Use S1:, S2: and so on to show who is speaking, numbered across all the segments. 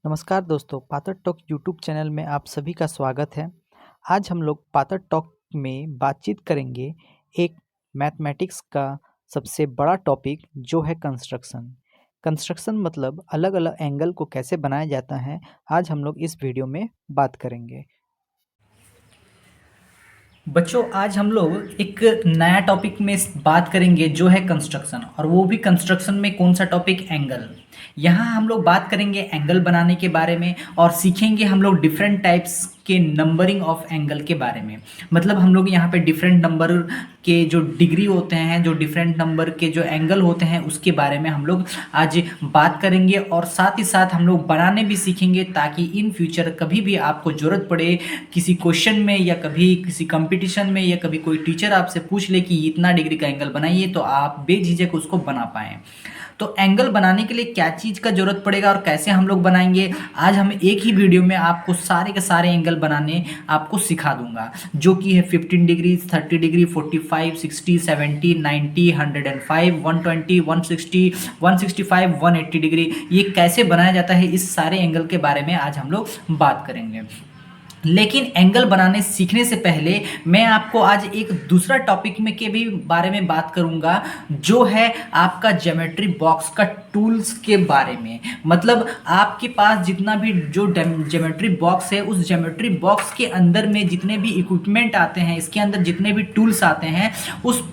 S1: नमस्कार दोस्तों, पातर टॉक यूट्यूब चैनल में आप सभी का स्वागत है। आज हम लोग पातर टॉक में बातचीत करेंगे एक मैथमेटिक्स का सबसे बड़ा टॉपिक जो है कंस्ट्रक्शन। कंस्ट्रक्शन मतलब अलग-अलग एंगल को कैसे बनाया जाता है, आज हम लोग इस वीडियो में बात करेंगे।
S2: बच्चों, आज हम लोग एक नया टॉपिक में बात करेंगे जो है कंस्ट्रक्शन, और वो भी कंस्ट्रक्शन में कौन सा टॉपिक? एंगल। यहाँ हम लोग बात करेंगे एंगल बनाने के बारे में और सीखेंगे हम लोग डिफरेंट टाइप्स के नंबरिंग ऑफ एंगल के बारे में। मतलब हम लोग यहाँ पे डिफरेंट नंबर के जो डिग्री होते हैं, जो डिफरेंट नंबर के जो एंगल होते हैं, उसके बारे में हम लोग आज बात करेंगे और साथ ही साथ हम लोग बनाने भी सीखेंगे, ताकि इन फ्यूचर कभी भी आपको ज़रूरत पड़े किसी क्वेश्चन में या कभी किसी कंपटीशन में या कभी कोई टीचर आपसे पूछ ले कि इतना डिग्री का एंगल बनाइए, तो आप बेझिझक उसको बना पाएँ। तो एंगल बनाने के लिए क्या चीज़ का ज़रूरत पड़ेगा और कैसे हम लोग बनाएंगे, आज हम एक ही वीडियो में आपको सारे के सारे एंगल बनाने आपको सिखा दूंगा, जो कि है 15 डिग्री, 30 डिग्री, 45, 60, 70, 90, 105, 120, 160, 165, 180 डिग्री। ये कैसे बनाया जाता है, इस सारे एंगल के बारे में आज हम लोग बात करेंगे। लेकिन एंगल बनाने सीखने से पहले मैं आपको आज एक दूसरा टॉपिक में के भी बारे में बात करूंगा, जो है आपका ज्योमेट्री बॉक्स का टूल्स के बारे में। मतलब आपके पास जितना भी जो ज्योमेट्री बॉक्स है, उस ज्योमेट्री बॉक्स के अंदर में जितने भी इक्विपमेंट आते हैं, इसके अंदर जितने भी टूल्स आते हैं, उस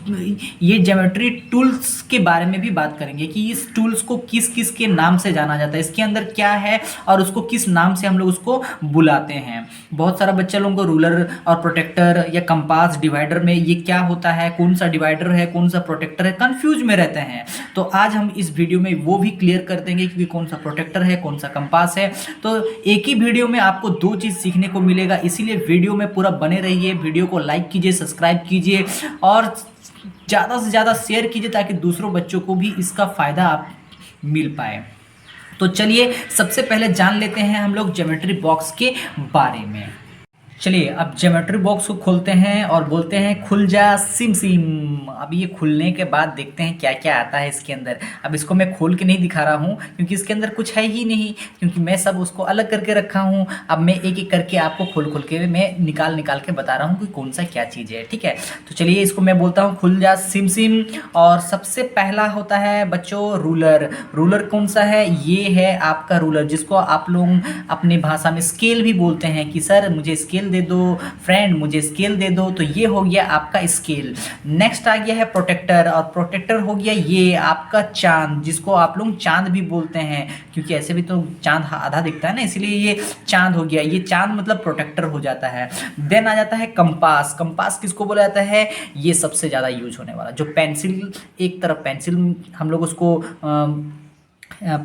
S2: ये ज्योमेट्री टूल्स के बारे में भी बात करेंगे कि इस टूल्स को किस किस के नाम से जाना जाता है, इसके अंदर क्या है और उसको किस नाम से हम लोग उसको बुलाते हैं। बहुत सारा बच्चा लोगों को रूलर और प्रोटेक्टर या कंपास, डिवाइडर में ये क्या होता है, कौन सा डिवाइडर है, कौन सा प्रोटेक्टर है, कंफ्यूज में रहते हैं। तो आज हम इस वीडियो में वो भी क्लियर कर देंगे कि कौन सा प्रोटेक्टर है, कौन सा कंपास है। तो एक ही वीडियो में आपको दो चीज़ सीखने को मिलेगा, इसीलिए वीडियो में पूरा बने रहिए। वीडियो को लाइक कीजिए, सब्सक्राइब कीजिए और ज़्यादा से ज़्यादा शेयर कीजिए, ताकि दूसरों बच्चों को भी इसका फ़ायदा आप मिल पाए। तो चलिए सबसे पहले जान लेते हैं हम लोग ज्योमेट्री बॉक्स के बारे में। चलिए अब ज्योमेट्री बॉक्स को खोलते हैं और बोलते हैं खुल जा सिम सिम। अब ये खुलने के बाद देखते हैं क्या क्या आता है इसके अंदर। अब इसको मैं खोल के नहीं दिखा रहा हूँ क्योंकि इसके अंदर कुछ है ही नहीं, क्योंकि मैं सब उसको अलग करके रखा हूँ। अब मैं एक एक करके आपको खोल खोल के मैं निकाल निकाल के बता रहा हूँ कि कौन सा क्या चीज़ है, ठीक है। तो चलिए इसको मैं बोलता हूँ खुल जा सिम सिम। और सबसे पहला होता है बच्चों रूलर। रूलर कौन सा है? ये है आपका रूलर, जिसको आप लोग अपनी भाषा में स्केल भी बोलते हैं कि सर मुझे स्केल दे दो, फ्रेंड मुझे स्केल दे दो। तो ये हो गया आपका स्केल। नेक्स्ट आ गया है प्रोटेक्टर, और प्रोटेक्टर हो गया ये आपका चांद, जिसको आप लोग चांद भी बोलते हैं, क्योंकि ऐसे भी तो चांद आधा दिखता है ना, इसलिए ये चांद हो गया। ये चांद मतलब प्रोटेक्टर हो जाता है। देन आ जाता है कंपास। कंपास किसको बोला जाता है? ये सबसे ज़्यादा यूज होने वाला, जो पेंसिल, एक तरफ पेंसिल हम लोग उसको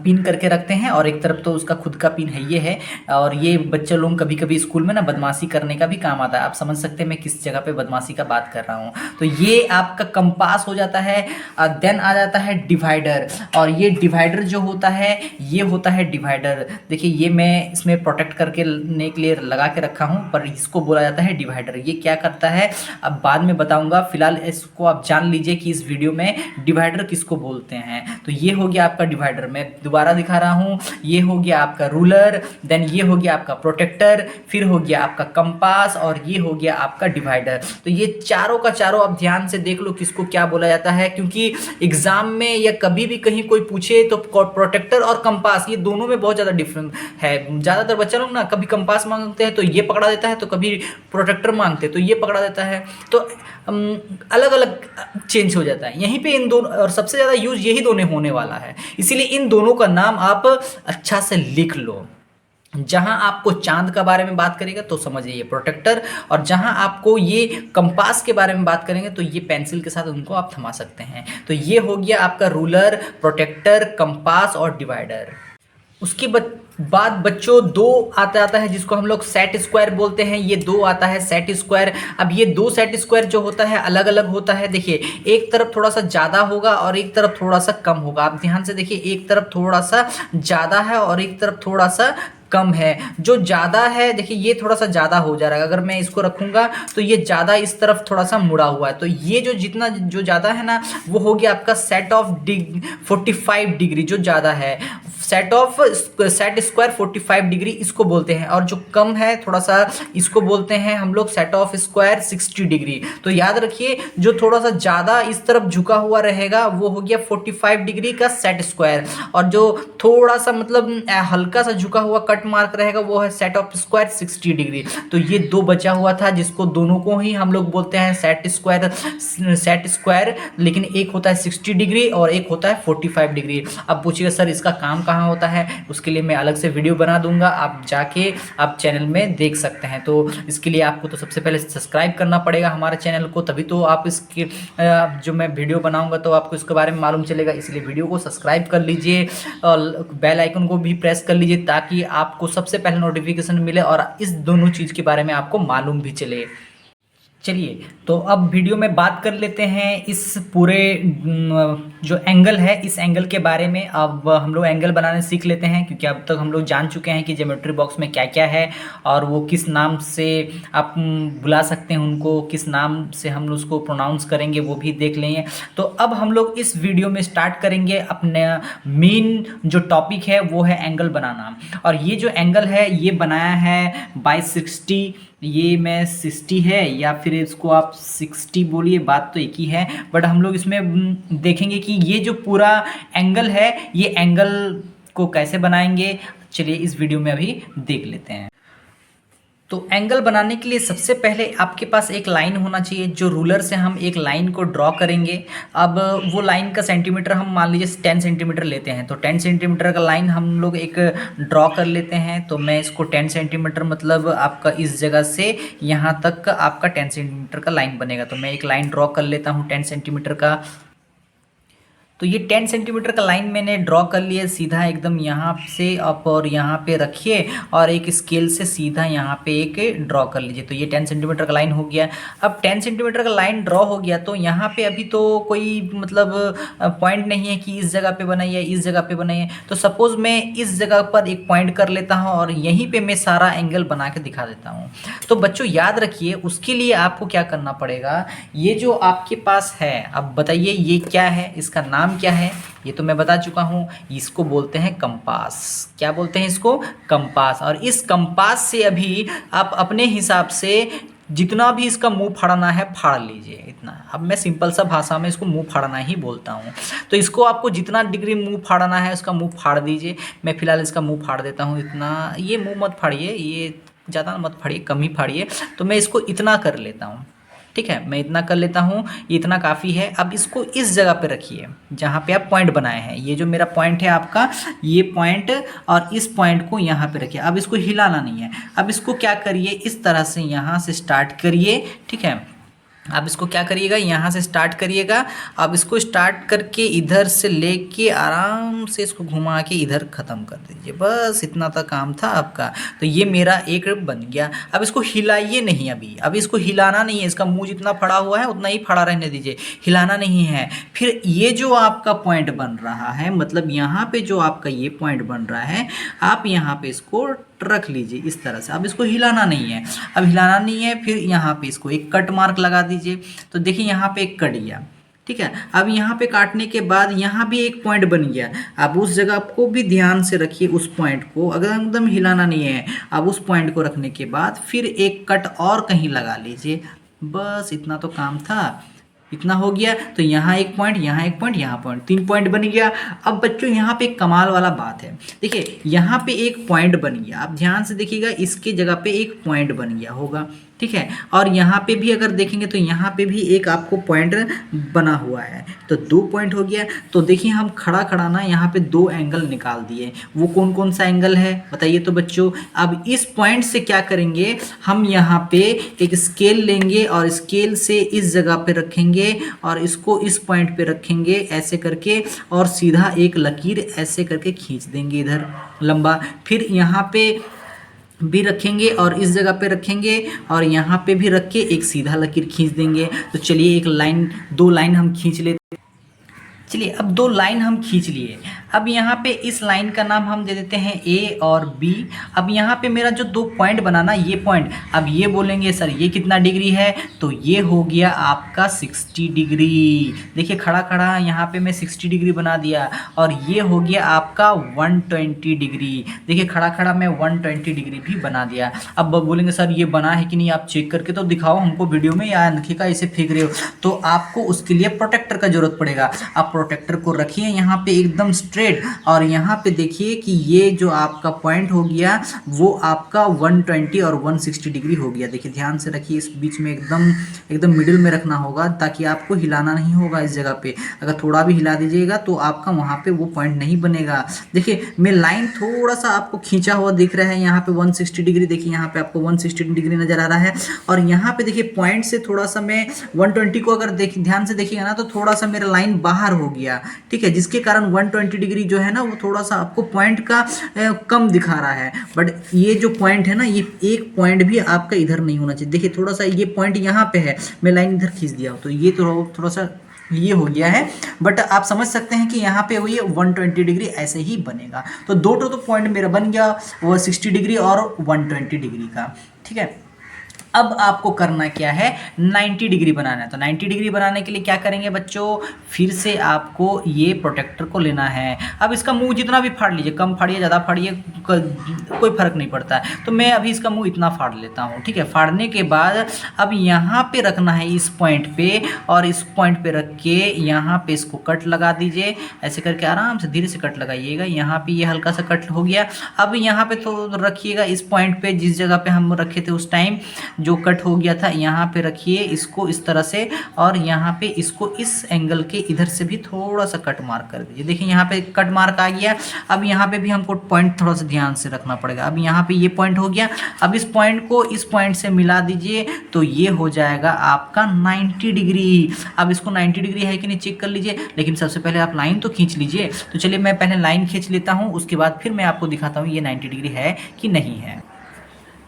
S2: पिन करके रखते हैं और एक तरफ तो उसका खुद का पिन है, ये है। और ये बच्चे लोग कभी कभी स्कूल में ना बदमाशी करने का भी काम आता है। आप समझ सकते हैं मैं किस जगह पे बदमाशी का बात कर रहा हूँ। तो ये आपका कंपास हो जाता है। देन आ जाता है डिवाइडर, और ये डिवाइडर जो होता है, ये होता है डिवाइडर। देखिए ये मैं इसमें प्रोटेक्ट करके लेने के लिए लगा के रखा हूँ, पर इसको बोला जाता है डिवाइडर। ये क्या करता है अब बाद में बताऊँगा, फिलहाल इसको आप जान लीजिए कि इस वीडियो में डिवाइडर किसको बोलते हैं। तो ये हो गया आपका डिवाइडर। मैं दोबारा दिखा रहा हूं, ये हो गया आपका रूलर, देन ये हो गया आपका प्रोटेक्टर, फिर हो गया आपका कंपास, और ये हो गया आपका डिवाइडर। तो ये चारों का चारों आप ध्यान से देख लो किसको क्या बोला जाता है, क्योंकि एग्जाम में या कभी भी कहीं कोई पूछे तो प्रोटेक्टर और कंपास ये दोनों में बहुत ज़्यादा डिफरेंस है। ज़्यादातर बच्चा लोग ना कभी कंपास मांगते हैं तो ये पकड़ा देता है, तो कभी प्रोटेक्टर मांगते हैं तो ये पकड़ा देता है। तो अलग अलग चेंज हो जाता है यहीं पे इन दोनों, और सबसे ज़्यादा यूज यही दोनों होने वाला है, इसीलिए इन दोनों का नाम आप अच्छा से लिख लो। जहां आपको चांद का बारे में बात करेगा तो समझिए ये प्रोटेक्टर, और जहां आपको ये कंपास के बारे में बात करेंगे तो ये पेंसिल के साथ उनको आप थमा सकते हैं। तो ये हो गया आपका रूलर, प्रोटेक्टर, कंपास और डिवाइडर। उसके बाद बच्चों दो आता है जिसको हम लोग सेट स्क्वायर बोलते हैं। ये दो आता है सेट स्क्वायर। अब ये दो सेट स्क्वायर जो होता है अलग अलग होता है। देखिए एक तरफ थोड़ा सा ज़्यादा होगा और एक तरफ थोड़ा सा कम होगा। आप ध्यान से देखिए, एक तरफ थोड़ा सा ज़्यादा है और एक तरफ थोड़ा सा कम है। जो ज़्यादा है देखिए ये थोड़ा सा ज़्यादा हो जा रहा है, अगर मैं इसको रखूँगा तो ये ज़्यादा इस तरफ थोड़ा सा मुड़ा हुआ है। तो ये जो जितना जो ज़्यादा है ना, वो हो गया आपका सेट ऑफ 45 डिग्री जो ज़्यादा है। सेट स्क्वायर 45 डिग्री इसको बोलते हैं, और जो कम है थोड़ा सा इसको बोलते हैं हम लोग सेट ऑफ स्क्वायर 60 डिग्री। तो याद रखिए जो थोड़ा सा ज़्यादा इस तरफ झुका हुआ रहेगा वो हो गया 45 डिग्री का सेट स्क्वायर, और जो थोड़ा सा मतलब हल्का सा झुका हुआ कट मार्क रहेगा वो है सेट ऑफ स्क्वायर 60 डिग्री। तो ये दो बचा हुआ था जिसको दोनों को ही हम लोग बोलते हैं सेट स्क्वायर, लेकिन एक होता है 60 डिग्री और एक होता है 45 डिग्री। अब पूछिएगा सर इसका काम कहाँ होता है, उसके लिए मैं अलग से वीडियो बना दूंगा, आप जाके आप चैनल में देख सकते हैं। तो इसके लिए आपको तो सबसे पहले सब्सक्राइब करना पड़ेगा हमारे चैनल को, तभी तो आप इसके जो मैं वीडियो बनाऊंगा तो आपको इसके बारे में मालूम चलेगा। इसलिए वीडियो को सब्सक्राइब कर लीजिए और बेल आइकन को भी प्रेस कर लीजिए ताकि आपको सबसे पहले नोटिफिकेशन मिले और इस दोनों चीज़ के बारे में आपको मालूम भी चले। चलिए तो अब वीडियो में बात कर लेते हैं इस पूरे जो एंगल है इस एंगल के बारे में। अब हम लोग एंगल बनाने सीख लेते हैं, क्योंकि अब तक हम लोग जान चुके हैं कि ज्योमेट्री बॉक्स में क्या क्या है और वो किस नाम से आप बुला सकते हैं उनको, किस नाम से हम उसको प्रोनाउंस करेंगे वो भी देख लेंगे। तो अब हम लोग इस वीडियो में स्टार्ट करेंगे अपने मेन जो टॉपिक है वो है एंगल बनाना। और ये जो एंगल है ये बनाया है बाय 60, ये मैं 60 है या फिर इसको आप 60 बोलिए, बात तो एक ही है, बट हम लोग इसमें देखेंगे कि ये जो पूरा एंगल है ये एंगल को कैसे बनाएंगे। चलिए इस वीडियो में अभी देख लेते हैं। तो एंगल बनाने के लिए सबसे पहले आपके पास एक लाइन होना चाहिए, जो रूलर से हम एक लाइन को ड्रॉ करेंगे। अब वो लाइन का सेंटीमीटर हम मान लीजिए 10 सेंटीमीटर लेते हैं, तो 10 सेंटीमीटर का लाइन हम लोग एक ड्रॉ कर लेते हैं। तो मैं इसको 10 सेंटीमीटर मतलब आपका इस जगह से यहाँ तक का आपका 10 सेंटीमीटर का लाइन बनेगा। तो मैं एक लाइन ड्रॉ कर लेता हूँ 10 सेंटीमीटर का। तो ये 10 सेंटीमीटर का लाइन मैंने ड्रॉ कर लिया सीधा एकदम यहाँ से अप, और यहाँ पे रखिए और एक स्केल से सीधा यहाँ पे एक ड्रॉ कर लीजिए। तो ये 10 सेंटीमीटर का लाइन हो गया। अब 10 सेंटीमीटर का लाइन ड्रॉ हो गया तो यहाँ पे अभी तो कोई मतलब पॉइंट नहीं है कि इस जगह पे बनाइए इस जगह पे बनाइए। तो सपोज़ मैं इस जगह पर एक पॉइंट कर लेता हूँ और यहीं पर मैं सारा एंगल बना के दिखा देता हूँ। तो बच्चों याद रखिए उसके लिए आपको क्या करना पड़ेगा, ये जो आपके पास है, अब बताइए ये क्या है, इसका नाम क्या है, ये तो मैं बता चुका हूं, इसको बोलते हैं कंपास। क्या बोलते हैं इसको? कंपास। और इस कंपास से अभी आप अपने हिसाब से जितना भी इसका मुंह फाड़ना है फाड़ लीजिए, इतना। अब मैं सिंपल सा भाषा में इसको मुंह फाड़ना ही बोलता हूँ। तो इसको आपको जितना डिग्री मुंह फाड़ना है उसका मुंह फाड़ दीजिए। मैं फिलहाल इसका मुंह फाड़ देता हूँ इतना। ये मुंह मत फाड़िए, ये ज़्यादा मत फाड़िए, कम ही फाड़िए। तो मैं इसको इतना कर लेता हूँ, ठीक है, मैं इतना कर लेता हूँ, ये इतना काफ़ी है। अब इसको इस जगह पे रखिए जहाँ पे आप पॉइंट बनाए हैं। ये जो मेरा पॉइंट है आपका, ये पॉइंट, और इस पॉइंट को यहाँ पे रखिए। अब इसको हिलाना नहीं है। अब इसको क्या करिए, इस तरह से यहाँ से स्टार्ट करिए, ठीक है। अब इसको क्या करिएगा, यहाँ से स्टार्ट करिएगा। अब इसको स्टार्ट करके इधर से लेके आराम से इसको घुमा के इधर ख़त्म कर दीजिए। बस इतना तक काम था आपका। तो ये मेरा एक बन गया। अब इसको हिलाइए नहीं, अभी इसको हिलाना नहीं है। इसका मुंह जितना फड़ा हुआ है उतना ही फड़ा रहने दीजिए, हिलाना नहीं है। फिर ये जो आपका पॉइंट बन रहा है, मतलब यहाँ पे जो आपका ये पॉइंट बन रहा है, आप यहाँ पे इसको रख लीजिए इस तरह से। अब इसको हिलाना नहीं है, अब हिलाना नहीं है। फिर यहाँ पे इसको एक कट मार्क लगा दीजिए। तो देखिए यहाँ पे एक कट गया, ठीक है। अब यहाँ पे काटने के बाद यहाँ भी एक पॉइंट बन गया। अब उस जगह को भी ध्यान से रखिए, उस पॉइंट को अगर एकदम हिलाना नहीं है। अब उस पॉइंट को रखने के बाद फिर एक कट और कहीं लगा लीजिए। बस इतना तो काम था, इतना हो गया। तो यहाँ एक पॉइंट, यहाँ एक पॉइंट, यहाँ पॉइंट, 3 पॉइंट बन गया। अब बच्चों यहाँ पे एक कमाल वाला बात है, देखिए यहाँ पे एक पॉइंट बन गया। आप ध्यान से देखिएगा, इसके जगह पे एक पॉइंट बन गया होगा, ठीक है। और यहाँ पे भी अगर देखेंगे तो यहाँ पे भी एक आपको पॉइंट बना हुआ है, तो 2 पॉइंट हो गया। तो देखिए हम खड़ा ना यहाँ पे 2 एंगल निकाल दिए। वो कौन कौन सा एंगल है बताइए तो बच्चों। अब इस पॉइंट से क्या करेंगे, हम यहाँ पे एक स्केल लेंगे और स्केल से इस जगह पे रखेंगे और इसको इस पॉइंट पे रखेंगे ऐसे करके, और सीधा एक लकीर ऐसे करके खींच देंगे इधर लंबा। फिर यहाँ पे भी रखेंगे और इस जगह पे रखेंगे और यहाँ पे भी रख के एक सीधा लकीर खींच देंगे। तो चलिए एक लाइन, 2 लाइन हम खींच लेते। चलिए अब 2 लाइन हम खींच लिए। अब यहाँ पे इस लाइन का नाम हम दे देते हैं ए और बी। अब यहाँ पे मेरा जो 2 पॉइंट बनाना, ये पॉइंट, अब ये बोलेंगे सर ये कितना डिग्री है, तो ये हो गया आपका 60 डिग्री। देखिए खड़ा खड़ा यहाँ पे मैं 60 डिग्री बना दिया, और ये हो गया आपका 120 डिग्री। देखिए खड़ा खड़ा मैं 120 डिग्री भी बना दिया। अब बोलेंगे सर ये बना है कि नहीं, आप चेक करके तो दिखाओ हमको वीडियो में, या नखिका ऐसे फेंक रहे हो। तो आपको उसके लिए प्रोटेक्टर का जरूरत पड़ेगा। आप प्रोटेक्टर को रखिए यहाँ पे एकदम स्ट्रेट, और यहाँ पे देखिए कि ये जो आपका पॉइंट हो गया वो आपका 120 और 160 डिग्री हो गया। देखिए ध्यान से रखिए, इस बीच में एकदम एकदम मिडिल में रखना होगा, ताकि आपको हिलाना नहीं होगा इस जगह पे। अगर थोड़ा भी हिला दीजिएगा तो आपका वहाँ पे वो पॉइंट नहीं बनेगा। देखिए मैं लाइन थोड़ा सा आपको खींचा हुआ दिख रहा है यहाँ पे 160 डिग्री। देखिए यहाँ पे आपको 160 डिग्री नजर आ रहा है, और यहाँ पे देखिए पॉइंट से थोड़ा सा मैं 120 को अगर ध्यान से देखिएगा ना, तो थोड़ा सा मेरा लाइन बाहर हो गया, ठीक है, जिसके कारण 120 डिग्री जो है ना वो थोड़ा सा आपको पॉइंट का कम दिखा रहा है। बट ये जो पॉइंट है ना, ये एक पॉइंट भी आपका इधर नहीं होना चाहिए। देखिए थोड़ा सा ये पॉइंट यहाँ पे है, मैं लाइन इधर खींच दिया हूँ, तो ये थोड़ा सा ये हो गया है। बट आप समझ सकते हैं कि यहाँ पे हुई 120 डिग्री ऐसे ही बनेगा। तो दो तो पॉइंट मेरा बन गया, वो 60 डिग्री और 120 डिग्री का, ठीक है। अब आपको करना क्या है, 90 डिग्री बनाना है। तो 90 डिग्री बनाने के लिए क्या करेंगे बच्चों, फिर से आपको ये प्रोटेक्टर को लेना है। अब इसका मुंह जितना भी फाड़ लीजिए, कम फाड़िए ज़्यादा फाड़िए, कोई फर्क नहीं पड़ता है। तो मैं अभी इसका मुंह इतना फाड़ लेता हूँ, ठीक है। फाड़ने के बाद अब यहाँ पे रखना है इस पॉइंट पे, और इस पॉइंट पे रख के यहाँ पे इसको कट लगा दीजिए। ऐसे करके आराम से धीरे से कट लगाइएगा। यहाँ पे ये हल्का सा कट हो गया। अब यहाँ पे तो रखिएगा इस पॉइंट पे, जिस जगह पे हम रखे थे उस टाइम जो कट हो गया था, यहाँ पे रखिए इसको इस तरह से, और यहाँ पे इसको इस एंगल के इधर से भी थोड़ा सा कट मार्क कर दीजिए। देखिए यहाँ पे कट मार्क आ गया। अब यहाँ पे भी हमको पॉइंट थोड़ा सा ध्यान से रखना पड़ेगा। अब यहाँ पे ये पॉइंट हो गया। अब इस पॉइंट को इस पॉइंट से मिला दीजिए, तो ये हो जाएगा आपका 90 डिग्री। अब इसको 90 डिग्री है कि नहीं चेक कर लीजिए, लेकिन सबसे पहले आप लाइन तो खींच लीजिए। तो चलिए मैं पहले लाइन खींच लेता हूँ, उसके बाद फिर मैं आपको दिखाता हूँ ये 90 डिग्री है कि नहीं है।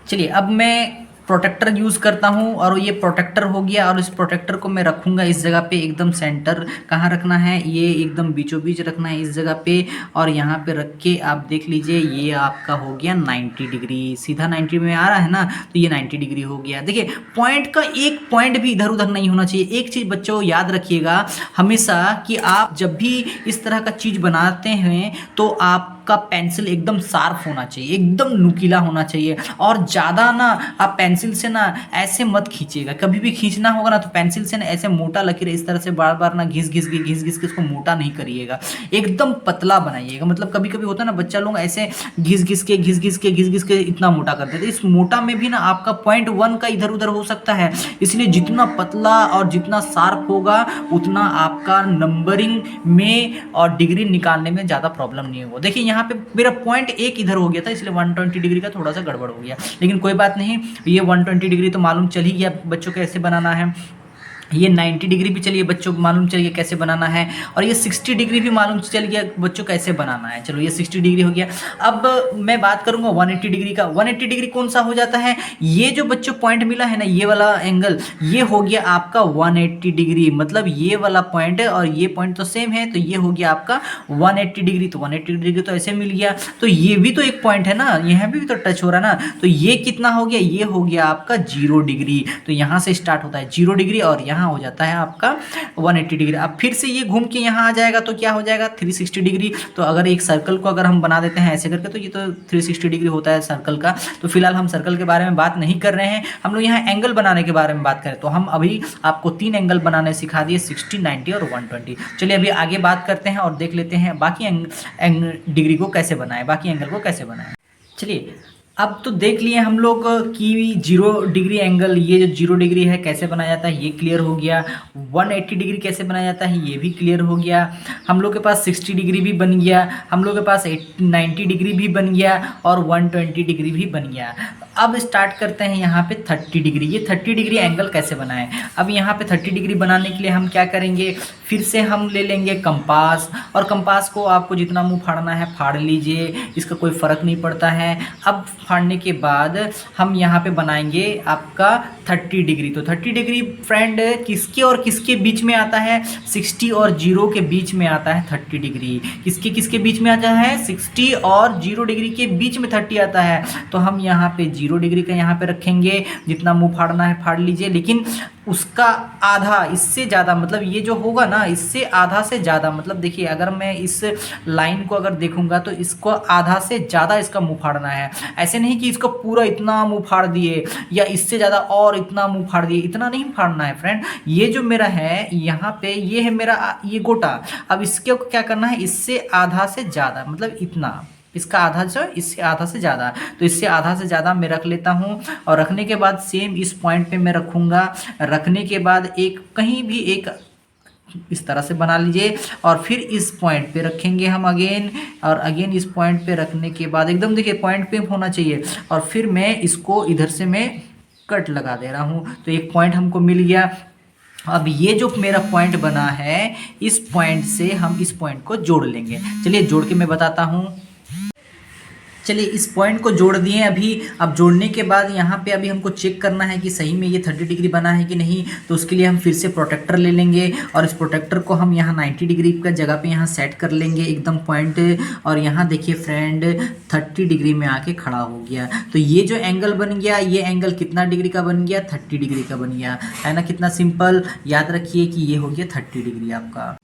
S2: चलिए अब मैं प्रोटेक्टर यूज़ करता हूँ, और ये प्रोटेक्टर हो गया, और इस प्रोटेक्टर को मैं रखूँगा इस जगह पे एकदम सेंटर। कहाँ रखना है, ये एकदम बीचों बीच रखना है इस जगह पे, और यहाँ पे रख के आप देख लीजिए ये आपका हो गया 90 डिग्री। सीधा 90 में आ रहा है ना, तो ये 90 डिग्री हो गया। देखिए पॉइंट का एक पॉइंट भी इधर उधर नहीं होना चाहिए। एक चीज़ बच्चों याद रखिएगा हमेशा, कि आप जब भी इस तरह का चीज़ बनाते हैं तो आप का पेंसिल एकदम शार्प होना चाहिए, एकदम नुकीला होना चाहिए। और ज़्यादा ना आप पेंसिल से ना ऐसे मत खींचिएगा। कभी भी खींचना होगा ना तो पेंसिल से ना ऐसे मोटा लकीर इस तरह से बार बार ना घिस घिस के इसको मोटा नहीं करिएगा, एकदम पतला बनाइएगा। मतलब कभी कभी होता है ना बच्चा लोग ऐसे घिस घिस के इतना मोटा कर देते। इस मोटा में भी ना आपका पॉइंट 1 का इधर उधर हो सकता है। इसलिए जितना पतला और जितना शार्प होगा उतना आपका नंबरिंग में और डिग्री निकालने में ज़्यादा प्रॉब्लम नहीं होगा। देखिए यहाँ पे मेरा पॉइंट एक इधर हो गया था, इसलिए 120 डिग्री का थोड़ा सा गड़बड़ हो गया, लेकिन कोई बात नहीं। ये 120 डिग्री तो मालूम चल ही गया बच्चों कैसे बनाना है। ये 90 डिग्री भी चलिए बच्चों को मालूम चल गया कैसे बनाना है, और ये 60 डिग्री भी मालूम चल गया बच्चों कैसे बनाना है। चलो ये 60 डिग्री हो गया। अब मैं बात करूंगा 180 डिग्री का। 180 डिग्री कौन सा हो जाता है, ये जो बच्चों पॉइंट मिला है ना, ये वाला एंगल, ये हो गया आपका 180 डिग्री। मतलब ये वाला पॉइंट है और ये पॉइंट तो सेम है, तो ये हो गया आपका 180 डिग्री। तो 180 डिग्री तो ऐसे मिल गया। तो ये भी तो एक पॉइंट है ना, यहाँ भी तो टच हो रहा है ना, तो ये कितना हो गया, ये हो गया आपका 0 डिग्री। तो यहाँ से स्टार्ट होता है 0 डिग्री और यहाँ हो जाता है आपका 180 डिग्री। अब फिर से ये घूम के यहाँ आ जाएगा तो क्या हो जाएगा 360 डिग्री। तो अगर एक सर्कल को अगर हम बना देते हैं ऐसे करके, तो ये तो 360 डिग्री होता है सर्कल का। तो फिलहाल हम सर्कल के बारे में बात नहीं कर रहे हैं, हम लोग यहाँ एंगल बनाने के बारे में बात करें। तो हम अभी आपको 3 एंगल बनाने सिखा दिए, 60, 90 और 120। चलिए अभी आगे बात करते हैं और देख लेते हैं बाकी डिग्री को कैसे बनाएं, बाकी एंगल को कैसे बनाएं। चलिए अब तो देख लिए हम लोग कि 0 डिग्री एंगल, ये जो 0 डिग्री है कैसे बनाया जाता है ये क्लियर हो गया। 180 डिग्री कैसे बनाया जाता है ये भी क्लियर हो गया। हम लोग के पास 60 डिग्री भी बन गया, हम लोग के पास 90 डिग्री भी बन गया और 120 डिग्री भी बन गया। अब स्टार्ट करते हैं यहाँ पे 30 डिग्री। ये 30 डिग्री एंगल कैसे बनाएं? अब यहाँ पे 30 डिग्री बनाने के लिए हम क्या करेंगे, फिर से हम ले लेंगे कंपास, और कंपास को आपको जितना मुंह फाड़ना है फाड़ लीजिए, इसका कोई फ़र्क नहीं पड़ता है। अब फाड़ने के बाद हम यहाँ पे बनाएंगे आपका 30 डिग्री। तो 30 डिग्री फ्रेंड किसके और किसके बीच में आता है? 60 और 0 के बीच में आता है 30 डिग्री। किसके किसके बीच में आता है? 60 और 0 डिग्री के बीच में 30 आता है। तो हम यहाँ पे 0 डिग्री का यहाँ पे रखेंगे, जितना मुंह फाड़ना है फाड़ लीजिए, लेकिन उसका आधा, इससे ज़्यादा, मतलब ये जो होगा ना इससे आधा से ज़्यादा, मतलब देखिए अगर मैं इस लाइन को अगर देखूंगा तो इसको आधा से ज़्यादा इसका मुंह फाड़ना है। ऐसे नहीं कि इसको पूरा इतना मुंह फाड़ दिए या इससे ज़्यादा और इतना मुंह फाड़ दिए, इतना नहीं फाड़ना है फ्रेंड। ये जो मेरा है यहाँ पे, ये है मेरा ये गोटा। अब इसके क्या करना है, इससे आधा से ज़्यादा, मतलब इतना, इसका आधा जो इससे आधा से ज़्यादा, तो इससे आधा से ज़्यादा मैं रख लेता हूँ। और रखने के बाद सेम इस पॉइंट पे मैं रखूँगा। रखने के बाद एक कहीं भी एक इस तरह से बना लीजिए, और फिर इस पॉइंट पे रखेंगे हम अगेन, और अगेन इस पॉइंट पे रखने के बाद एकदम देखिए पॉइंट पे होना चाहिए, और फिर मैं इसको इधर से मैं कट लगा दे रहा हूँ। तो एक पॉइंट हमको मिल गया। अब ये जो मेरा पॉइंट बना है, इस पॉइंट से हम इस पॉइंट को जोड़ लेंगे। चलिए जोड़ के मैं बताता हूँ। चलिए इस पॉइंट को जोड़ दिए अभी। अब जोड़ने के बाद यहाँ पे अभी हमको चेक करना है कि सही में ये 30 डिग्री बना है कि नहीं। तो उसके लिए हम फिर से प्रोटेक्टर ले लेंगे, और इस प्रोटेक्टर को हम यहाँ 90 डिग्री का जगह पे यहाँ सेट कर लेंगे एकदम पॉइंट। और यहाँ देखिए फ्रेंड 30 डिग्री में आके खड़ा हो गया। तो ये जो एंगल बन गया, ये एंगल कितना डिग्री का बन गया? 30 डिग्री का बन गया, है ना। कितना सिंपल, याद रखिए कि ये हो गया 30 डिग्री आपका।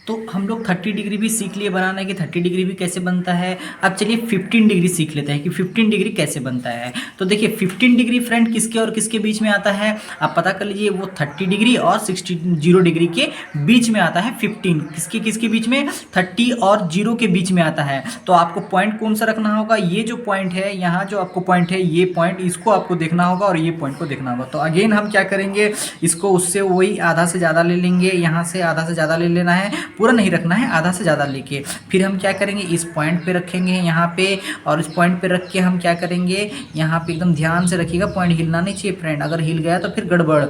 S2: तो हम लोग 30 डिग्री भी सीख लिए बनाना है कि 30 डिग्री भी कैसे बनता है। अब चलिए 15 डिग्री सीख लेते हैं कि 15 डिग्री कैसे बनता है। तो देखिए 15 डिग्री फ्रेंड किसके और किसके बीच में आता है, आप पता कर लीजिए। वो 30 डिग्री और 0 डिग्री के बीच में आता है 15। किसके किसके बीच में? 30 और 0 के बीच में आता है। तो आपको पॉइंट कौन सा रखना होगा? ये जो पॉइंट है, यहाँ जो आपको पॉइंट है, ये पॉइंट, इसको आपको देखना होगा, और ये पॉइंट को देखना होगा। तो अगेन हम क्या करेंगे, इसको उससे वही आधा से ज़्यादा ले लेंगे, यहाँ से आधा से ज़्यादा ले लेना है, पूरा नहीं रखना है, आधा से ज़्यादा लेके फिर हम क्या करेंगे, इस पॉइंट पे रखेंगे यहाँ पे। और इस पॉइंट पे रख के हम क्या करेंगे, यहाँ पे एकदम ध्यान से रखिएगा, पॉइंट हिलना नहीं चाहिए फ्रेंड। अगर हिल गया तो फिर गड़बड़।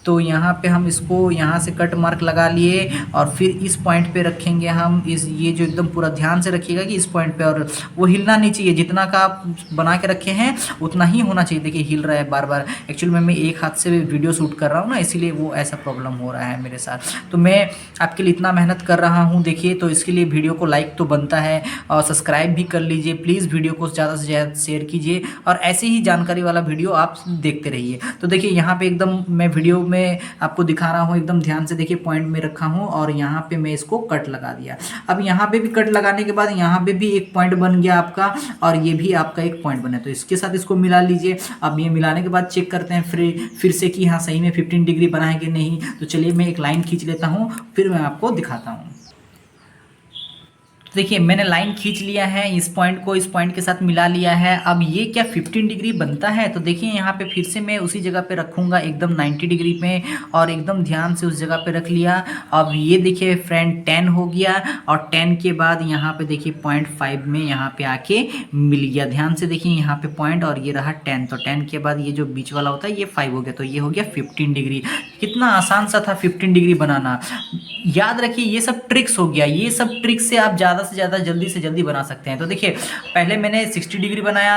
S2: तो यहाँ पे हम इसको यहाँ से कट मार्क लगा लिए, और फिर इस पॉइंट पे रखेंगे हम इस, ये जो एकदम पूरा ध्यान से रखिएगा कि इस पॉइंट पे, और वो हिलना नहीं चाहिए। जितना का आप बना के रखे हैं उतना ही होना चाहिए। देखिए हिल रहा है बार बार, एक्चुअली मैं एक हाथ से वीडियो शूट कर रहा हूँ ना, इसीलिए वो ऐसा प्रॉब्लम हो रहा है मेरे साथ। तो मैं आपके लिए इतना मेहनत कर रहा हूँ देखिए, तो इसके लिए वीडियो को लाइक तो बनता है, और सब्सक्राइब भी कर लीजिए प्लीज़। वीडियो को ज़्यादा से ज़्यादा शेयर कीजिए, और ऐसे ही जानकारी वाला वीडियो आप देखते रहिए। तो देखिए यहाँ पे एकदम मैं वीडियो में आपको दिखा रहा हूँ, एकदम ध्यान से देखिए, पॉइंट में रखा हूँ, और यहाँ पे मैं इसको कट लगा दिया। अब यहाँ पे भी कट लगाने के बाद यहाँ पे भी एक पॉइंट बन गया आपका, और ये भी आपका एक पॉइंट बना। तो इसके साथ इसको मिला लीजिए। अब ये मिलाने के बाद चेक करते हैं फिर से कि हाँ सही में 15 डिग्री बना है कि नहीं। तो चलिए मैं एक लाइन खींच लेता हूँ, फिर मैं आपको दिखाता हूँ। देखिए मैंने लाइन खींच लिया है, इस पॉइंट को इस पॉइंट के साथ मिला लिया है। अब ये क्या 15 डिग्री बनता है? तो देखिए यहाँ पे फिर से मैं उसी जगह पे रखूँगा एकदम 90 डिग्री पे, और एकदम ध्यान से उस जगह पे रख लिया। अब ये देखिए फ्रेंड 10 हो गया, और 10 के बाद यहाँ पे देखिए 0.5 में यहाँ पे आके मिल गया। ध्यान से देखिए यहाँ पे पॉइंट, और ये रहा 10। तो 10 के बाद ये जो बीच वाला होता है ये 5 हो गया, तो ये हो गया 15 डिग्री। कितना आसान सा था 15 डिग्री बनाना। याद रखिए ये सब ट्रिक्स हो गया, ये सब ट्रिक्स से आप ज़्यादा से ज़्यादा जल्दी से जल्दी बना सकते हैं। तो देखिए पहले मैंने 60 डिग्री बनाया,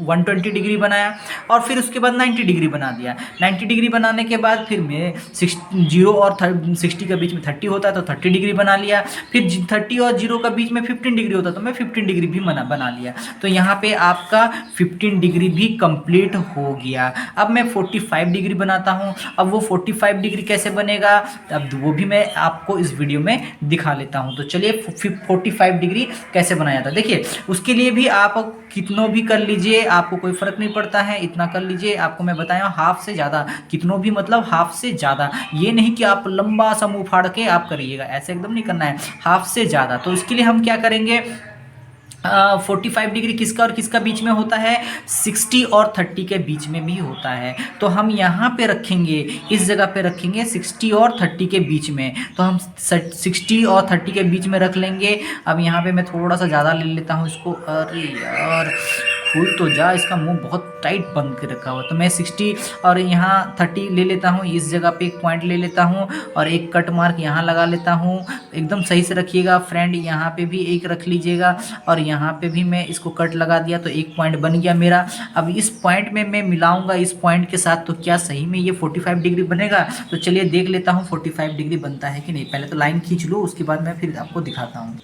S2: 120 डिग्री बनाया, और फिर उसके बाद 90 डिग्री बना दिया। 90 डिग्री बनाने के बाद फिर मैं 0 और 60 के बीच में 30 होता है तो 30 डिग्री बना लिया। फिर 30 और 0 का बीच में 15 डिग्री होता है तो मैं 15 डिग्री भी बना लिया। तो यहाँ पे आपका 15 डिग्री भी कंप्लीट हो गया। अब मैं 45 डिग्री बनाता हूँ। अब वो 45 डिग्री कैसे बनेगा, अब वो भी मैं आपको इस वीडियो में दिखा लेता हूँ। तो चलिए 45 डिग्री कैसे बनाया था। देखिए उसके लिए भी आप कितनों भी कर लीजिए, आपको कोई फ़र्क नहीं पड़ता है, इतना कर लीजिए। आपको मैं बताया हाफ से ज़्यादा, कितनों भी मतलब हाफ से ज़्यादा। ये नहीं कि आप लंबा सा मुँह फाड़ के आप करिएगा, ऐसे एकदम नहीं करना है, हाफ से ज़्यादा। तो इसके लिए हम क्या करेंगे, 45 डिग्री किसका और किसका बीच में होता है, 60 और 30 के बीच में भी होता है। तो हम यहाँ पे रखेंगे, इस जगह पे रखेंगे 60 और 30 के बीच में। तो हम 60 और 30 के बीच में रख लेंगे। अब यहाँ पे मैं थोड़ा सा ज़्यादा ले लेता हूँ इसको। अरे यार खुल तो जा, इसका मुंह बहुत टाइट बंद के रखा हुआ। तो मैं 60 और यहाँ 30 ले लेता हूँ, इस जगह पे एक पॉइंट ले लेता हूँ और एक कट मार्क यहाँ लगा लेता हूँ। एकदम सही से रखिएगा फ्रेंड, यहाँ पे भी एक रख लीजिएगा और यहाँ पे भी मैं इसको कट लगा दिया तो एक पॉइंट बन गया मेरा। अब इस पॉइंट में मैं मिलाऊंगा इस पॉइंट के साथ, तो क्या सही में ये 45 डिग्री बनेगा? तो चलिए देख लेता हूँ 45 डिग्री बनता है कि नहीं। पहले तो लाइन खींच लूँ, उसके बाद मैं फिर आपको दिखाता हूँ।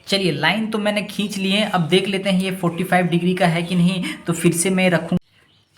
S2: चलिए लाइन तो मैंने खींच ली है, अब देख लेते हैं ये 45 डिग्री का है कि नहीं। तो फिर से मैं रखूँ,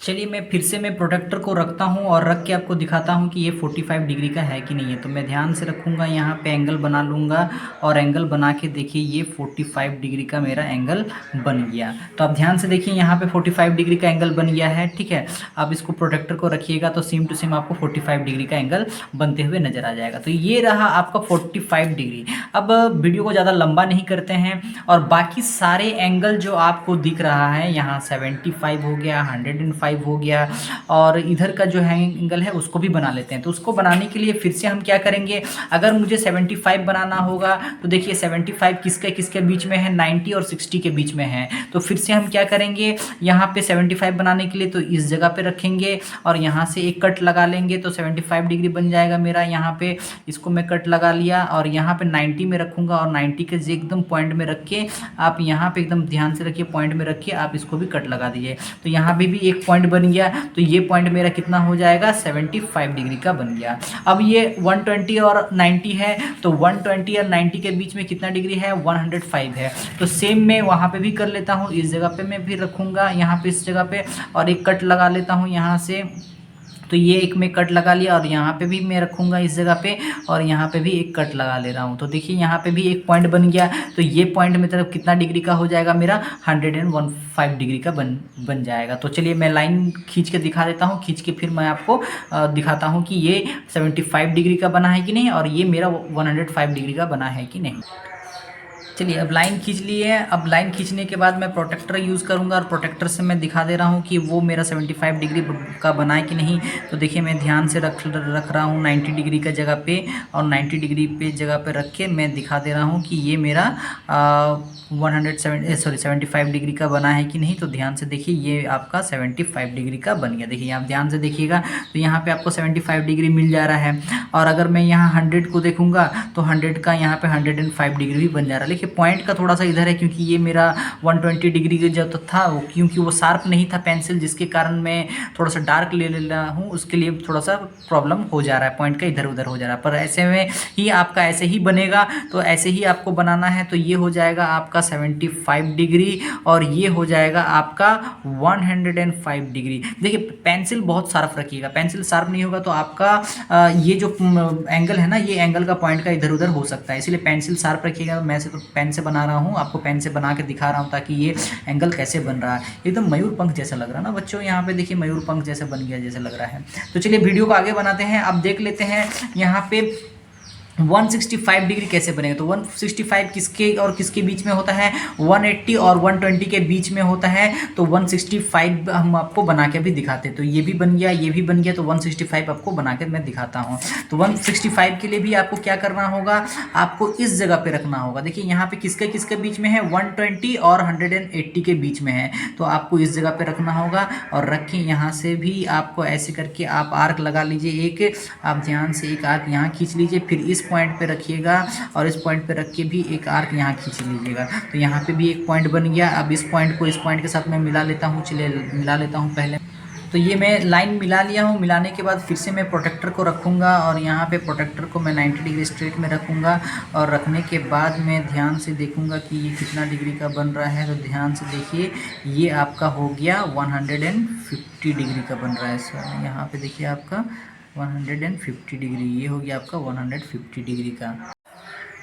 S2: चलिए मैं फिर से मैं प्रोटेक्टर को रखता हूँ और रख के आपको दिखाता हूँ कि ये 45 डिग्री का है कि नहीं है। तो मैं ध्यान से रखूँगा, यहाँ पे एंगल बना लूँगा और एंगल बना के देखिए ये 45 डिग्री का मेरा एंगल बन गया। तो आप ध्यान से देखिए यहाँ पे 45 डिग्री का एंगल बन गया है, ठीक है। अब इसको प्रोटेक्टर को रखिएगा तो सेम टू सेम आपको 45 डिग्री का एंगल बनते हुए नजर आ जाएगा। तो ये रहा आपका 45 डिग्री। अब वीडियो को ज़्यादा लंबा नहीं करते हैं और बाकी सारे एंगल जो आपको दिख रहा है, यहाँ 75 हो गया, 105 हो गया और इधर का जो है एंगल है उसको भी बना लेते हैं। तो उसको बनाने के लिए फिर से हम क्या करेंगे, अगर मुझे 75 बनाना होगा तो देखिए 75 किसके किसके बीच में है, 90 और 60 के बीच में है। तो फिर से हम क्या करेंगे, यहाँ पे 75 बनाने के लिए तो इस जगह पे रखेंगे और यहाँ से एक कट लगा लेंगे तो 75 डिग्री बन जाएगा मेरा। यहाँ पे इसको मैं कट लगा लिया और यहाँ पे 90 में रखूँगा और 90 के एकदम पॉइंट में रख के आप यहाँ पे एकदम ध्यान से रखिए, पॉइंट में रखिए, आप इसको भी कट लगा दीजिए। तो यहाँ पे भी एक पॉइंट बन गया, तो ये पॉइंट मेरा कितना हो जाएगा, 75 डिग्री का बन गया। अब ये 120 और 90 है, तो 120 और 90 के बीच में कितना डिग्री है, 105 है। तो सेम मैं वहाँ पे भी कर लेता हूँ, इस जगह पे मैं भी रखूँगा, यहाँ पे इस जगह पे और एक कट लगा लेता हूँ यहाँ से। तो ये एक में कट लगा लिया और यहाँ पे भी मैं रखूँगा इस जगह पे और यहाँ पे भी एक कट लगा ले रहा हूँ। तो देखिए यहाँ पे भी एक पॉइंट बन गया। तो ये पॉइंट मतलब कितना डिग्री का हो जाएगा मेरा, 115 डिग्री का बन जाएगा। तो चलिए मैं लाइन खींच के दिखा देता हूँ, खींच के फिर मैं आपको दिखाता हूँ कि ये 75 डिग्री का बना है कि नहीं और ये मेरा 105 डिग्री का बना है कि नहीं। चलिए अब लाइन खींच ली है। अब लाइन खींचने के बाद मैं प्रोटेक्टर यूज़ करूंगा और प्रोटेक्टर से मैं दिखा दे रहा हूं कि वो मेरा 75 डिग्री का बना है कि नहीं। तो देखिए मैं ध्यान से रख रहा हूं 90 डिग्री का जगह पे और 90 डिग्री पे जगह पे रख के मैं दिखा दे रहा हूं कि ये मेरा 75 डिग्री का बना है कि नहीं। तो ध्यान से देखिए ये आपका 75 डिग्री का बन गया। देखिए आप ध्यान से देखिएगा तो यहाँ पे आपको 75 डिग्री मिल जा रहा है। और अगर मैं यहाँ 100 को देखूँगा तो 100 का यहाँ पे 105 डिग्री भी बन जा रहा है। देखिए पॉइंट का थोड़ा सा इधर है क्योंकि ये मेरा 120 डिग्री का जो था वो क्योंकि वो शार्प नहीं था पेंसिल, जिसके कारण मैं थोड़ा सा डार्क ले रहा हूँ, उसके लिए थोड़ा सा प्रॉब्लम हो जा रहा है, पॉइंट का इधर उधर हो जा रहा है। पर ऐसे में ही आपका ऐसे ही बनेगा, तो ऐसे ही आपको बनाना है। तो ये हो जाएगा आपका 75 डिग्री और ये हो जाएगा आपका 105 डिग्री। देखिए पेंसिल बहुत शार्प रखिएगा, पेंसिल शार्प नहीं होगा तो आपका ये जो एंगल है ना, ये एंगल का पॉइंट का इधर उधर हो सकता है, इसलिए पेंसिल शार्प रखिएगा। मैं से तो पेन से बना रहा हूँ, आपको पेन से बना के दिखा रहा हूँ ताकि ये एंगल कैसे बन रहा है। एकदम मयूर पंख जैसा लग रहा है ना बच्चों, यहाँ पे देखिए मयूर पंख जैसा बन गया जैसे लग रहा है। तो चलिए वीडियो को आगे बनाते हैं। अब देख लेते हैं यहाँ पे 165 डिग्री कैसे बनेगा। तो 165 किसके और किसके बीच में होता है, 180 और 120 के बीच में होता है। तो 165 हम आपको बना के भी दिखाते हैं। तो ये भी बन गया, ये भी बन गया, तो 165 आपको बना के मैं दिखाता हूँ। तो 165 के लिए भी आपको क्या करना होगा, आपको इस जगह पे रखना होगा। देखिए यहाँ पे किसके किसके बीच में है, 120 और 180 के बीच में है। तो आपको इस जगह पे रखना होगा और रख के यहाँ से भी आपको ऐसे करके आप आर्क लगा लीजिए एक, आप ध्यान से एक आर्क यहाँ खींच लीजिए, फिर इस पॉइंट पे रखिएगा और इस पॉइंट पे रख के भी एक आर्क यहाँ खींच लीजिएगा। तो यहाँ पे भी एक पॉइंट बन गया। अब इस पॉइंट को इस पॉइंट के साथ मैं मिला लेता हूँ। चलिए मिला लेता हूँ पहले। तो ये मैं लाइन मिला लिया हूँ। मिलाने के बाद फिर से मैं प्रोटेक्टर को रखूँगा और यहाँ पे प्रोटेक्टर को मैं 90 डिग्री स्ट्रेट में रखूँगा और रखने के बाद मैं ध्यान से देखूँगा कि ये कितना डिग्री का बन रहा है। तो ध्यान से देखिए ये आपका हो गया 150 डिग्री का बन रहा है। सर यहाँ पे देखिए आपका 150 डिग्री, ये हो गया आपका 150 डिग्री का।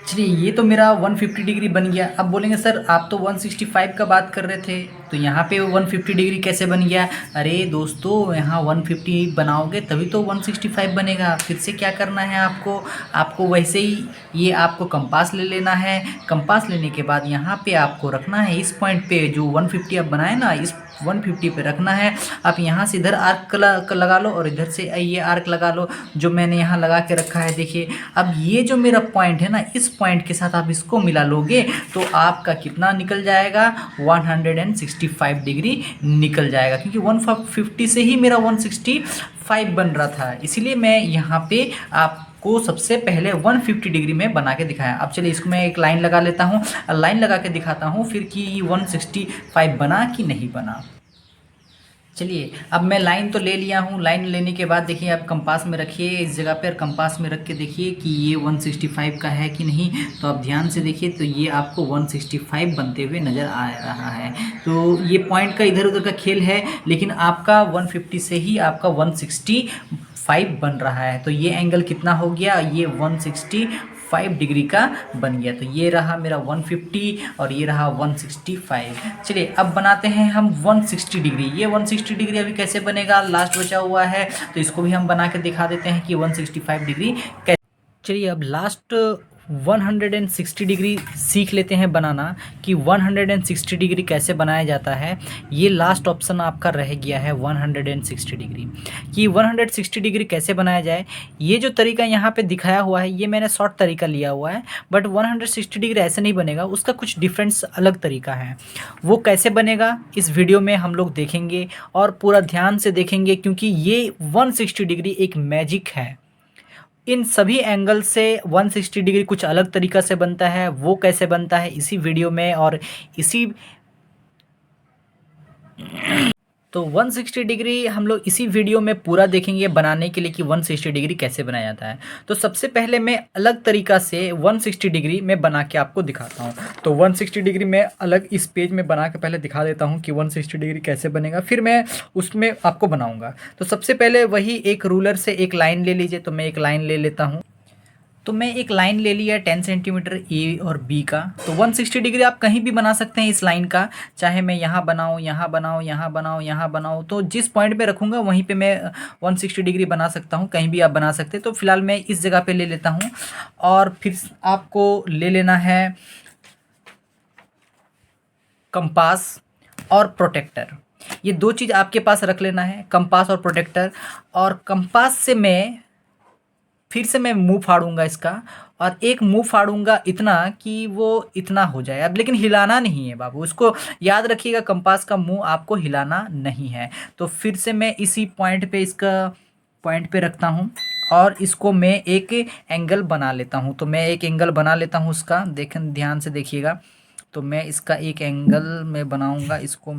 S2: चलिए ये तो मेरा 150 डिग्री बन गया। अब बोलेंगे सर आप तो 165 का बात कर रहे थे, तो यहाँ पे 150 डिग्री कैसे बन गया? अरे दोस्तों, यहाँ 150 बनाओगे तभी तो 165 बनेगा। फिर से क्या करना है आपको वैसे ही ये आपको कंपास ले लेना है। कंपास लेने के बाद यहाँ पे आपको रखना है इस पॉइंट पे, जो 150 आप बनाए ना, इस 150 पे रखना है। आप यहाँ से इधर आर्क लगा लो और इधर से ये आर्क लगा लो, जो मैंने यहाँ लगा के रखा है। देखिए, अब ये जो मेरा पॉइंट है ना, इस पॉइंट के साथ आप इसको मिला लोगे तो आपका कितना निकल जाएगा? 165 डिग्री निकल जाएगा, क्योंकि 150 से ही मेरा 165 बन रहा था। इसीलिए मैं यहाँ पे आपको सबसे पहले 150 डिग्री में बना के दिखाया। अब चलिए इसको मैं एक लाइन लगा लेता हूँ, लाइन लगा के दिखाता हूँ फिर कि 165 बना कि नहीं बना। चलिए, अब मैं लाइन तो ले लिया हूँ। लाइन लेने के बाद देखिए, आप कंपास में रखिए इस जगह पर, कंपास में रख के देखिए कि ये 165 का है कि नहीं। तो आप ध्यान से देखिए, तो ये आपको 165 बनते हुए नज़र आ रहा है। तो ये पॉइंट का इधर उधर का खेल है, लेकिन आपका 150 से ही आपका 165 बन रहा है। तो ये एंगल कितना हो गया? ये 165 डिग्री का बन गया। तो ये रहा मेरा 150 और ये रहा 165। चलिए अब बनाते हैं हम 160 डिग्री। ये 160 डिग्री अभी कैसे बनेगा? लास्ट बचा हुआ है, तो इसको भी हम बना के दिखा देते हैं कि 165 डिग्री कैसे। चलिए अब लास्ट 160 डिग्री सीख लेते हैं बनाना, कि 160 डिग्री कैसे बनाया जाता है। ये लास्ट ऑप्शन आपका रह गया है 160 डिग्री, कि 160 डिग्री कैसे बनाया जाए। ये जो तरीका यहाँ पे दिखाया हुआ है, ये मैंने शॉर्ट तरीका लिया हुआ है, बट 160 डिग्री ऐसे नहीं बनेगा, उसका कुछ डिफरेंस अलग तरीका है। वो कैसे बनेगा इस वीडियो में हम लोग देखेंगे, और पूरा ध्यान से देखेंगे, क्योंकि ये 160 डिग्री एक मैजिक है। इन सभी एंगल से 160 डिग्री कुछ अलग तरीका से बनता है। वो कैसे बनता है इसी वीडियो में, और इसी तो 160 डिग्री हम लोग इसी वीडियो में पूरा देखेंगे बनाने के लिए, कि 160 डिग्री कैसे बनाया जाता है। तो सबसे पहले मैं अलग तरीका से 160 डिग्री में बना के आपको दिखाता हूँ। तो 160 डिग्री मैं अलग इस पेज में बना के पहले दिखा देता हूँ कि 160 डिग्री कैसे बनेगा, फिर मैं उसमें आपको बनाऊँगा। तो सबसे पहले वही एक रूलर से एक लाइन ले लीजिए। तो मैं एक लाइन ले लेता हूँ। तो मैं एक लाइन ले लिया 10 सेंटीमीटर ए और बी का। तो 160 डिग्री आप कहीं भी बना सकते हैं इस लाइन का, चाहे मैं यहाँ बनाऊँ, यहाँ बनाऊँ, यहाँ बनाऊँ, यहाँ बनाऊँ। तो जिस पॉइंट पे रखूँगा वहीं पे मैं 160 डिग्री बना सकता हूँ, कहीं भी आप बना सकते हैं। तो फिलहाल मैं इस जगह पे ले लेता हूँ। और फिर आपको ले लेना है कंपास और प्रोटेक्टर। ये दो चीज़ आपके पास रख लेना है, कंपास और प्रोटेक्टर। और कंपास से मैं फिर से मैं मुंह फाड़ूंगा इसका, और एक मुंह फाड़ूंगा इतना कि वो इतना हो जाए। अब लेकिन हिलाना नहीं है बाबू, इसको याद रखिएगा, कंपास का मुंह आपको हिलाना नहीं है। तो फिर से मैं इसी पॉइंट पे इसका पॉइंट पे रखता हूँ, और इसको मैं एक एंगल बना लेता हूँ। तो मैं एक एंगल बना लेता हूँ उसका, देखें ध्यान से देखिएगा। तो मैं इसका एक एंगल में बनाऊँगा, इसको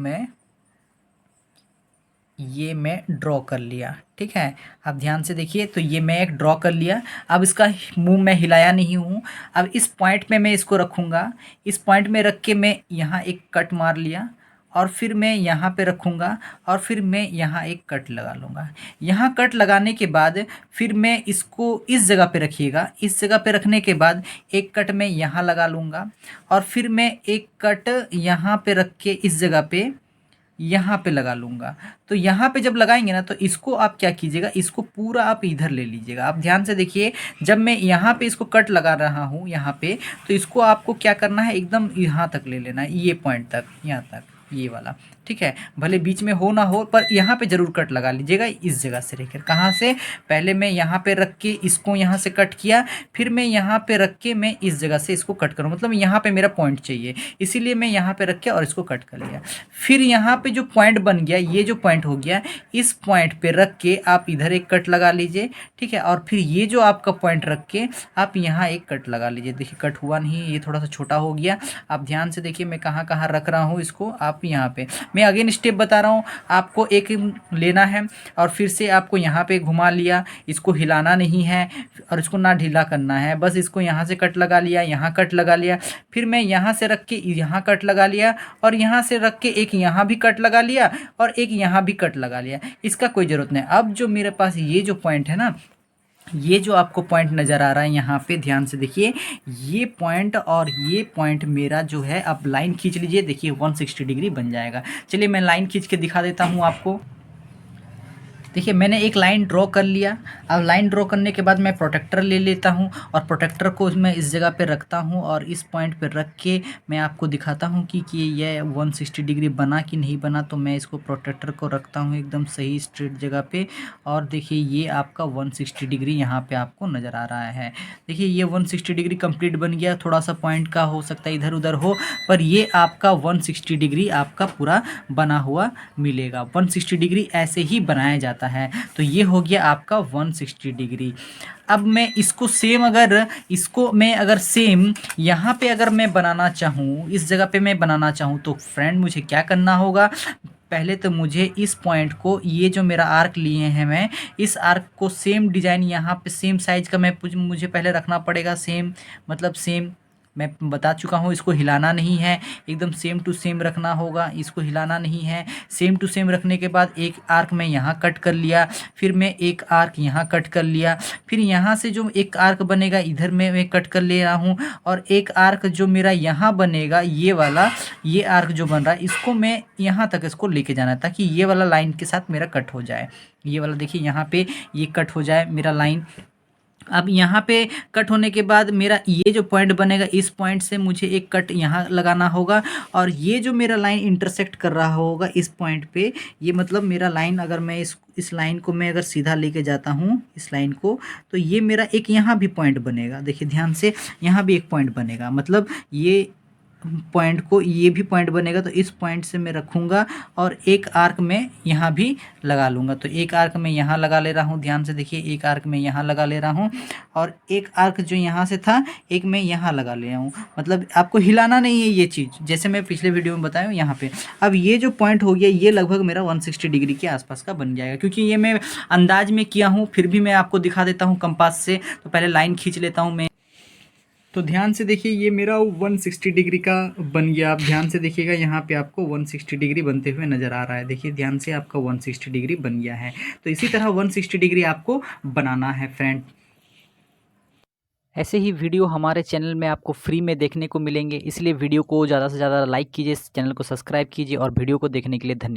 S2: ये मैं ड्रॉ कर लिया। ठीक है, अब ध्यान से देखिए। तो ये मैं एक ड्रॉ कर लिया। अब इसका मुंह मैं हिलाया नहीं हूँ। अब इस पॉइंट पे मैं इसको रखूँगा। इस पॉइंट में रख के मैं यहाँ एक कट मार लिया, और फिर मैं यहाँ पे रखूँगा, और फिर मैं यहाँ एक कट लगा लूँगा। यहाँ कट लगाने के बाद फिर मैं इसको इस जगह पे रखिएगा। इस जगह पे रखने के बाद एक कट मैं यहाँ लगा लूँगा, और फिर मैं एक कट यहाँ पे रख के इस जगह पे यहाँ पे लगा लूँगा। तो यहाँ पे जब लगाएंगे ना, तो इसको आप क्या कीजिएगा, इसको पूरा आप इधर ले लीजिएगा। आप ध्यान से देखिए, जब मैं यहाँ पे इसको कट लगा रहा हूँ यहाँ पे, तो इसको आपको क्या करना है, एकदम यहाँ तक ले लेना है, ये पॉइंट तक, यहाँ तक, ये वाला। ठीक है, भले बीच में हो ना हो, पर यहाँ पे ज़रूर कट लगा लीजिएगा। इस जगह से लेकर, कहाँ से, पहले मैं यहाँ पे रख के इसको यहाँ से कट किया, फिर मैं यहाँ पे रख के मैं इस जगह से इसको कट करूँ, मतलब यहाँ पे मेरा पॉइंट चाहिए, इसीलिए मैं यहाँ पे रख के और इसको कट कर लिया। फिर यहाँ पे जो पॉइंट बन गया, ये जो पॉइंट हो गया, इस पॉइंट पे रख के आप इधर एक कट लगा लीजिए। ठीक है, और फिर ये जो आपका पॉइंट रख के आप यहाँ एक कट लगा लीजिए। देखिए कट हुआ नहीं, ये थोड़ा सा छोटा हो गया। आप ध्यान से देखिए मैं कहाँ कहाँ रख रहा हूँ इसको। आप यहाँ पे, मैं अगेन स्टेप बता रहा हूँ, आपको एक लेना है, और फिर से आपको यहाँ पे घुमा लिया, इसको हिलाना नहीं है और इसको ना ढीला करना है, बस इसको यहाँ से कट लगा लिया, यहाँ कट लगा लिया, फिर मैं यहाँ से रख के यहाँ कट लगा लिया, और यहाँ से रख के एक यहाँ भी कट लगा लिया, और एक यहाँ भी कट लगा लिया। इसका कोई ज़रूरत नहीं। अब जो मेरे पास ये जो पॉइंट है ना, ये जो आपको पॉइंट नज़र आ रहा है यहाँ पे ध्यान से देखिए, ये पॉइंट और ये पॉइंट मेरा जो है, अब लाइन खींच लीजिए, देखिए 160 डिग्री बन जाएगा। चलिए मैं लाइन खींच के दिखा देता हूँ आपको। देखिए मैंने एक लाइन ड्रॉ कर लिया। अब लाइन ड्रॉ करने के बाद मैं प्रोटेक्टर ले लेता हूँ और प्रोटेक्टर को मैं इस जगह पे रखता हूँ और इस पॉइंट पे रख के मैं आपको दिखाता हूँ कि ये 160 डिग्री बना कि नहीं बना। तो मैं इसको प्रोटेक्टर को रखता हूँ एकदम सही स्ट्रेट जगह पे और देखिए ये आपका 160 डिग्री यहाँ पे आपको नज़र आ रहा है। देखिए ये 160 डिग्री कंप्लीट बन गया। थोड़ा सा पॉइंट का हो सकता है इधर उधर हो, पर ये आपका 160 डिग्री आपका पूरा बना हुआ मिलेगा। 160 डिग्री ऐसे ही बनाया जाता है। तो ये हो गया आपका 160 डिग्री। अब मैं इसको सेम अगर सेम यहाँ पे अगर मैं बनाना चाहूँ, इस जगह पे मैं बनाना चाहूँ, तो फ्रेंड मुझे क्या करना होगा? पहले तो मुझे इस पॉइंट को, ये जो मेरा आर्क लिए हैं मैं, इस आर्क को सेम डिज़ाइन यहाँ पे सेम साइज़ का मुझे पहले रखना पड़ेगा। सेम मतलब सेम मैं बता चुका हूँ, इसको हिलाना नहीं है, एकदम सेम टू सेम रखना होगा, इसको हिलाना नहीं है। सेम टू सेम रखने के बाद एक आर्क मैं यहाँ कट कर लिया, फिर मैं एक आर्क यहाँ कट कर लिया, फिर यहाँ से जो एक आर्क बनेगा इधर मैं कट कर ले रहा हूँ, और एक आर्क जो मेरा यहाँ बनेगा ये वाला, ये आर्क जो बन रहा है इसको मैं यहाँ तक इसको लेके जाना है ताकि ये वाला लाइन के साथ मेरा कट हो जाए। ये वाला देखिए यहाँ पे ये कट हो जाए मेरा लाइन। अब यहाँ पे कट होने के बाद मेरा ये जो पॉइंट बनेगा, इस पॉइंट से मुझे एक कट यहाँ लगाना होगा, और ये जो मेरा लाइन इंटरसेक्ट कर रहा होगा इस पॉइंट पे, ये मतलब मेरा लाइन, अगर मैं इस लाइन को मैं अगर सीधा लेके जाता हूँ इस लाइन को, तो ये मेरा एक यहाँ भी पॉइंट बनेगा। देखिए ध्यान से, यहाँ भी एक पॉइंट बनेगा, मतलब ये पॉइंट को, ये भी पॉइंट बनेगा। तो इस पॉइंट से मैं रखूँगा और एक आर्क मैं यहाँ भी लगा लूँगा। तो एक आर्क मैं यहाँ लगा ले रहा हूँ, ध्यान से देखिए, एक आर्क मैं यहाँ लगा ले रहा हूँ, और एक आर्क जो यहाँ से था एक मैं यहाँ लगा ले रहा हूँ। मतलब आपको हिलाना नहीं है ये चीज़, जैसे मैं पिछले वीडियो में बताया हूँ यहाँ पे। अब ये जो पॉइंट हो गया, ये लगभग मेरा 160 डिग्री के आसपास का बन जाएगा। क्योंकि ये मैं अंदाज में किया हूँ, फिर भी मैं आपको दिखा देता हूँ कंपास से। तो पहले लाइन खींच लेता हूँ मैं। तो ध्यान से देखिए, ये मेरा 160 डिग्री का बन गया। आप ध्यान से देखिएगा, यहाँ पे आपको 160 डिग्री बनते हुए नज़र आ रहा है। देखिए ध्यान से, आपका 160 डिग्री बन गया है। तो इसी तरह 160 डिग्री आपको बनाना है फ्रेंड। ऐसे ही वीडियो हमारे चैनल में आपको फ्री में देखने को मिलेंगे, इसलिए वीडियो को ज़्यादा से ज़्यादा लाइक कीजिए, चैनल को सब्सक्राइब कीजिए और वीडियो को देखने के लिए धन्यवाद।